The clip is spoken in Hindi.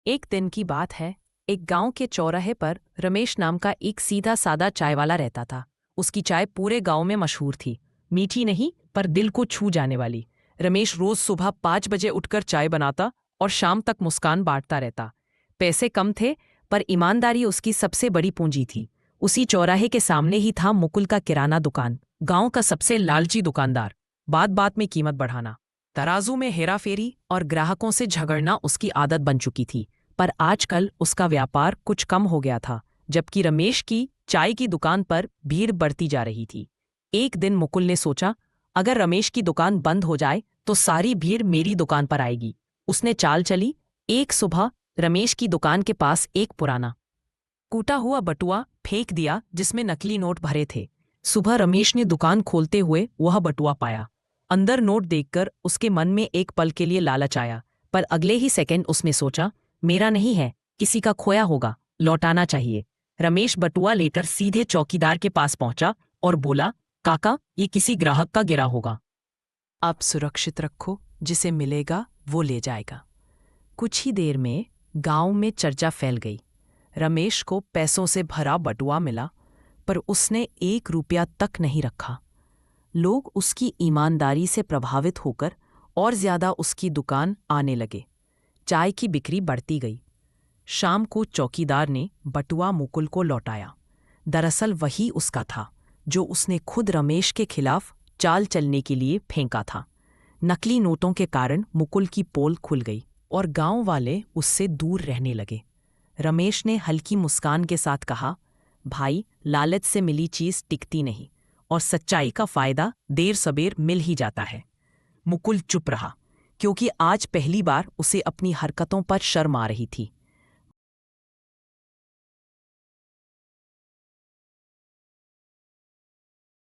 एक दिन की बात है। एक गांव के चौराहे पर रमेश नाम का एक सीधा सादा चाय वाला रहता था। उसकी चाय पूरे गांव में मशहूर थी। मीठी नहीं, पर दिल को छू जाने वाली। रमेश रोज सुबह 5 बजे उठकर चाय बनाता और शाम तक मुस्कान बांटता रहता। पैसे कम थे, पर ईमानदारी उसकी सबसे बड़ी पूंजी थी। उसी चौराहे के सामने ही था मुकुल का किराना दुकान, गांव का सबसे लालची दुकानदार। बात बात में कीमत बढ़ाना, तराजू में हेराफेरी और ग्राहकों से झगड़ना उसकी आदत बन चुकी थी। पर आजकल उसका व्यापार कुछ कम हो गया था, जबकि रमेश की चाय की दुकान पर भीड़ बढ़ती जा रही थी। एक दिन मुकुल ने सोचा, अगर रमेश की दुकान बंद हो जाए तो सारी भीड़ मेरी दुकान पर आएगी। उसने चाल चली। एक सुबह रमेश की दुकान के पास एक पुराना कूटा हुआ बटुआ फेंक दिया, जिसमें नकली नोट भरे थे। सुबह रमेश ने दुकान खोलते हुए वह बटुआ पाया। अंदर नोट देखकर उसके मन में एक पल के लिए लालच आया, पर अगले ही सेकंड उसने सोचा, मेरा नहीं है, किसी का खोया होगा, लौटाना चाहिए। रमेश बटुआ लेकर सीधे चौकीदार के पास पहुंचा और बोला, काका, ये किसी ग्राहक का गिरा होगा। आप सुरक्षित रखो, जिसे मिलेगा वो ले जाएगा। कुछ ही देर में गांव में चर्चा फैल गई। रमेश को पैसों से भरा बटुआ मिला, पर उसने 1 रुपया तक नहीं रखा। लोग उसकी ईमानदारी से प्रभावित होकर और ज्यादा उसकी दुकान आने लगे। चाय की बिक्री बढ़ती गई। शाम को चौकीदार ने बटुआ मुकुल को लौटाया। दरअसल वही उसका था, जो उसने खुद रमेश के खिलाफ चाल चलने के लिए फेंका था। नकली नोटों के कारण मुकुल की पोल खुल गई और गांव वाले उससे दूर रहने लगे। रमेश ने हल्की मुस्कान के साथ कहा, भाई, लालच से मिली चीज टिकती नहीं, और सच्चाई का फायदा देर सबेर मिल ही जाता है। मुकुल चुप रहा, क्योंकि आज पहली बार उसे अपनी हरकतों पर शर्म आ रही थी।